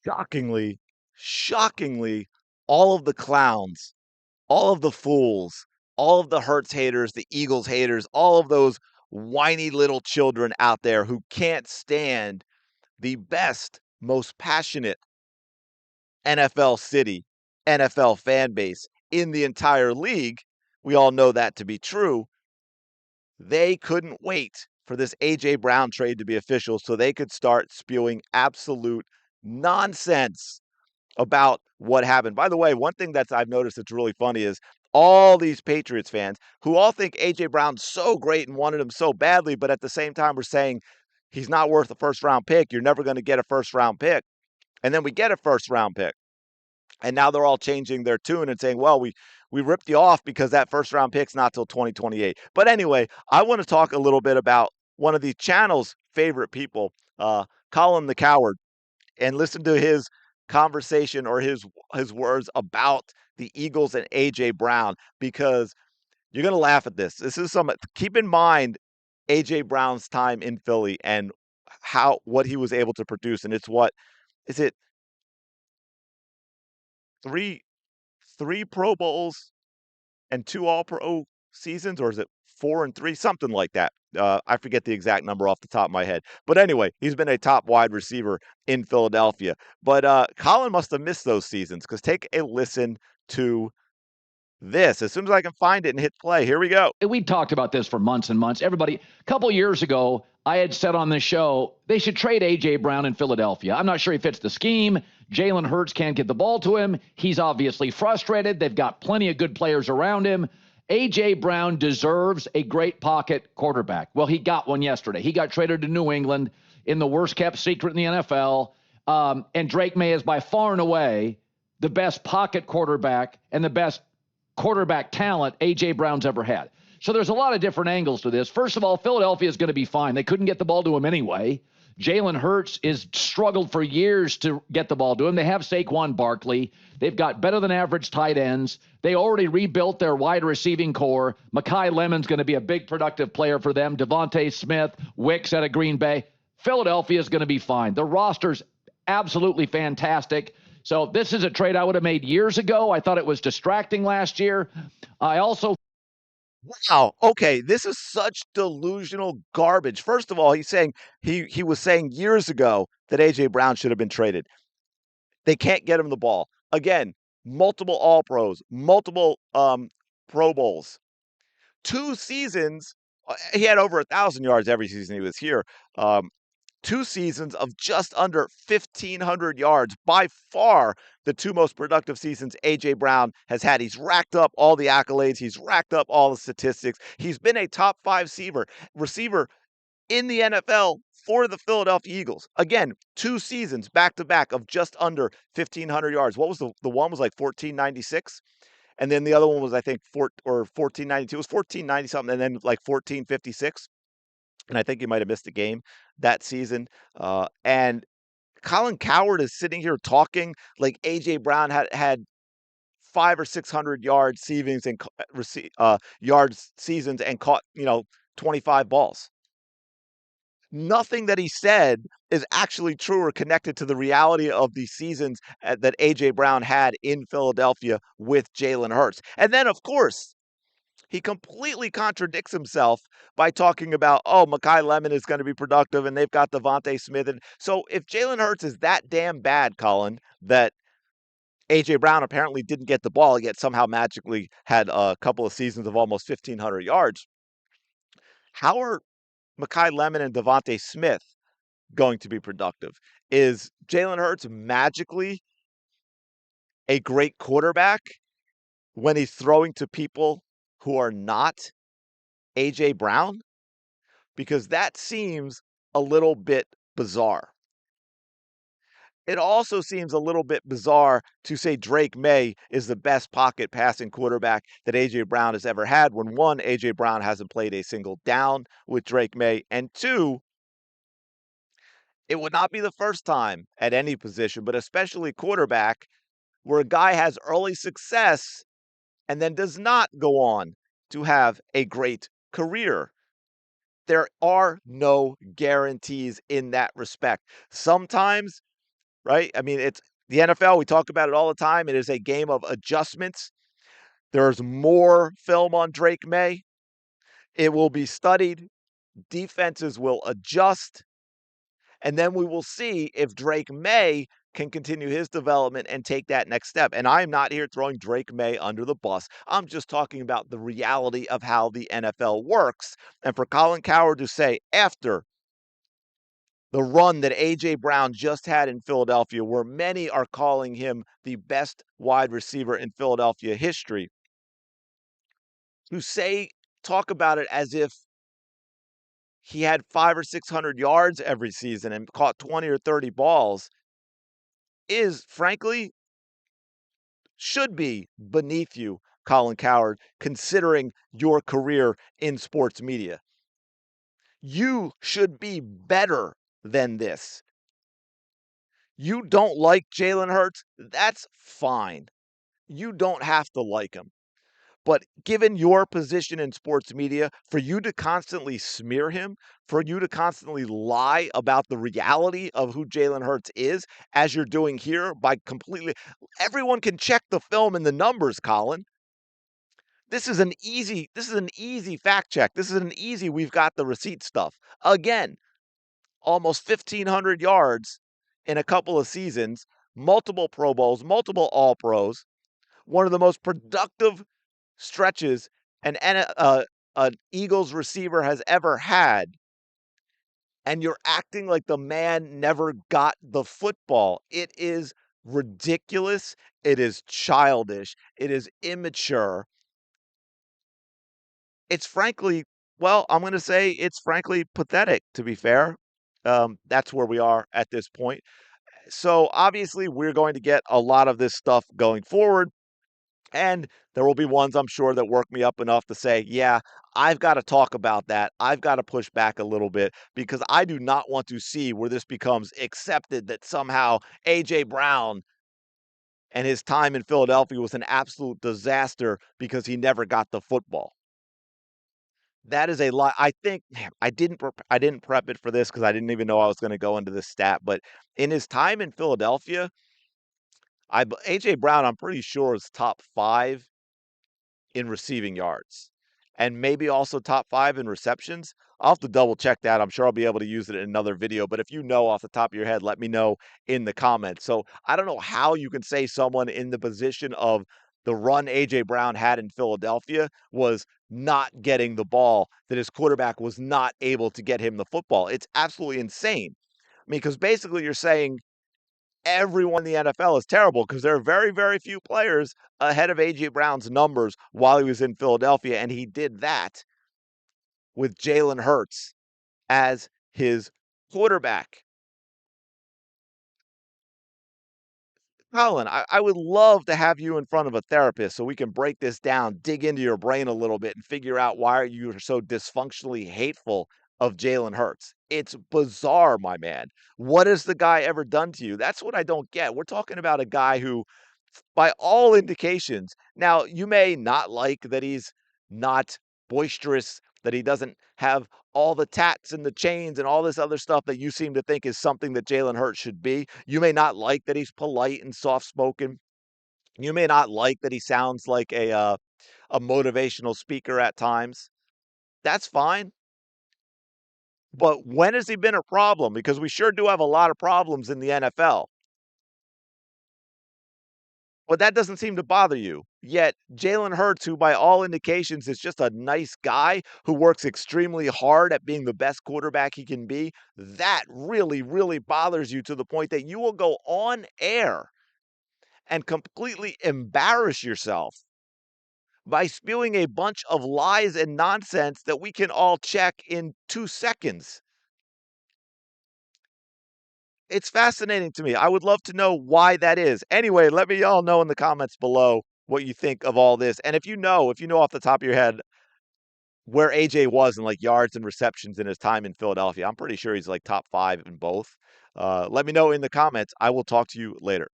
shockingly, shockingly, all of the clowns, all of the fools, all of the Hurts haters, the Eagles haters, all of those whiny little children out there who can't stand the best, most passionate NFL city, NFL fan base in the entire league. We all know that to be true. They couldn't wait for this A.J. Brown trade to be official so they could start spewing absolute nonsense about what happened. By the way, one thing that I've noticed that's really funny is all these Patriots fans who all think A.J. Brown's so great and wanted him so badly, but at the same time we're saying he's not worth a first round pick. You're never going to get a first round pick. And then we get a first round pick. And now they're all changing their tune and saying, well, we ripped you off because that first round pick's not till 2028. But anyway, I want to talk a little bit about one of the channel's favorite people, Colin the Cowherd, and listen to his conversation or his words about the Eagles and AJ Brown, because you're going to laugh at this. This is some keep in mind AJ Brown's time in Philly and what he was able to produce, and it's what is it three three Pro Bowls and two All Pro seasons, or is it 4 and 3, something like that? I forget the exact number off the top of my head. But anyway, he's been a top wide receiver in Philadelphia. But Colin must have missed those seasons, because take a listen to this as soon as I can find it and hit play. Here we go. We talked about this for months and months. Everybody, a couple years ago, I had said on this show they should trade A.J. Brown in Philadelphia. I'm not sure he fits the scheme. Jalen Hurts can't get the ball to him. He's obviously frustrated. They've got plenty of good players around him. A.J. Brown deserves a great pocket quarterback. Well, he got one yesterday. He got traded to New England in the worst-kept secret in the NFL. And Drake May is by far and away the best pocket quarterback and the best quarterback talent A.J. Brown's ever had. So there's a lot of different angles to this. First of all, Philadelphia is going to be fine. They couldn't get the ball to him anyway. Jalen Hurts is struggled for years to get the ball to him. They have Saquon Barkley. They've got better than average tight ends. They already rebuilt their wide receiving core. Mekhi Lemon's going to be a big productive player for them. Devontae Smith, Wicks out of Green Bay. Philadelphia is going to be fine. The roster's absolutely fantastic. So this is a trade I would have made years ago. I thought it was distracting last year. I also Wow. Okay, this is such delusional garbage. First of all, he's saying he was saying years ago that AJ Brown should have been traded. They can't get him the ball. Again, multiple All Pros, multiple Pro Bowls. 2 seasons. He had over 1,000 yards every season he was here. 2 seasons of just under 1,500 yards, by far the two most productive seasons A.J. Brown has had. He's racked up all the accolades. He's racked up all the statistics. He's been a top 5 receiver in the NFL for the Philadelphia Eagles. Again, 2 seasons back to back of just under 1,500 yards. What was the one was like 1,496? And then the other one was, I think, 1492. It was 1490 something, and then like 1456. And I think he might have missed a game that season. And Colin Cowherd is sitting here talking like AJ Brown had 500 or 600 yard yards seasons and caught 25 balls. Nothing that he said is actually true or connected to the reality of the seasons that AJ Brown had in Philadelphia with Jalen Hurts. And then, of course, he completely contradicts himself by talking about, Mekhi Lemon is going to be productive and they've got Devontae Smith. And so if Jalen Hurts is that damn bad, Colin, that A.J. Brown apparently didn't get the ball, yet somehow magically had a couple of seasons of almost 1,500 yards, how are Mekhi Lemon and Devontae Smith going to be productive? Is Jalen Hurts magically a great quarterback when he's throwing to people who are not A.J. Brown? Because that seems a little bit bizarre. It also seems a little bit bizarre to say Drake May is the best pocket passing quarterback that A.J. Brown has ever had, when one, A.J. Brown hasn't played a single down with Drake May, and two, it would not be the first time at any position, but especially quarterback, where a guy has early success and then does not go on to have a great career. There are no guarantees in that respect. Sometimes right? I mean, it's the NFL. We talk about it all the time. It is a game of adjustments. There's more film on Drake May. It will be studied. Defenses will adjust. And then we will see if Drake May can continue his development and take that next step. And I'm not here throwing Drake May under the bus. I'm just talking about the reality of how the NFL works. And for Colin Cowherd to say after the run that A.J. Brown just had in Philadelphia, where many are calling him the best wide receiver in Philadelphia history, to say, talk about it as if he had 500 or 600 yards every season and caught 20 or 30 balls is frankly should be beneath you, Colin Cowherd, considering your career in sports media. You should be better than this. You don't like Jalen Hurts? That's fine. You don't have to like him. But given your position in sports media, for you to constantly smear him, for you to constantly lie about the reality of who Jalen Hurts is, as you're doing here by completely everyone can check the film and the numbers, Colin. This is an easy fact check. This is an easy we've got the receipt stuff. Again, almost 1,500 yards in a couple of seasons, multiple Pro Bowls, multiple All Pros, one of the most productive stretches an Eagles receiver has ever had, and you're acting like the man never got the football. It is ridiculous. It is childish. It is immature. It's frankly, well, I'm going to say it's frankly pathetic, to be fair. That's where we are at this point. So obviously, we're going to get a lot of this stuff going forward. And there will be ones, I'm sure, that work me up enough to say, yeah, I've got to talk about that. I've got to push back a little bit because I do not want to see where this becomes accepted that somehow A.J. Brown and his time in Philadelphia was an absolute disaster because he never got the football. That is a lot. I think man, I didn't prep it for this because I didn't even know I was going to go into this stat. But in his time in Philadelphia, A.J. Brown, I'm pretty sure is top 5 in receiving yards and maybe also top 5 in receptions. I'll have to double check that. I'm sure I'll be able to use it in another video, but if you know off the top of your head, let me know in the comments. So I don't know how you can say someone in the position of the run A.J. Brown had in Philadelphia was not getting the ball, that his quarterback was not able to get him the football. It's absolutely insane. I mean, because basically you're saying everyone in the NFL is terrible because there are very, very few players ahead of A.J. Brown's numbers while he was in Philadelphia, and he did that with Jalen Hurts as his quarterback. Colin, I would love to have you in front of a therapist so we can break this down, dig into your brain a little bit, and figure out why you are so dysfunctionally hateful of Jalen Hurts. It's bizarre, my man. What has the guy ever done to you? That's what I don't get. We're talking about a guy who, by all indications, now you may not like that he's not boisterous, that he doesn't have all the tats and the chains and all this other stuff that you seem to think is something that Jalen Hurts should be. You may not like that he's polite and soft spoken. You may not like that he sounds like a motivational speaker at times. That's fine. But when has he been a problem? Because we sure do have a lot of problems in the NFL. But that doesn't seem to bother you. Yet Jalen Hurts, who by all indications is just a nice guy who works extremely hard at being the best quarterback he can be, that really, really bothers you to the point that you will go on air and completely embarrass yourself by spewing a bunch of lies and nonsense that we can all check in 2 seconds. It's fascinating to me. I would love to know why that is. Anyway, let me all know in the comments below what you think of all this. And if you know off the top of your head where AJ was in like yards and receptions in his time in Philadelphia, I'm pretty sure he's like top 5 in both. Let me know in the comments. I will talk to you later.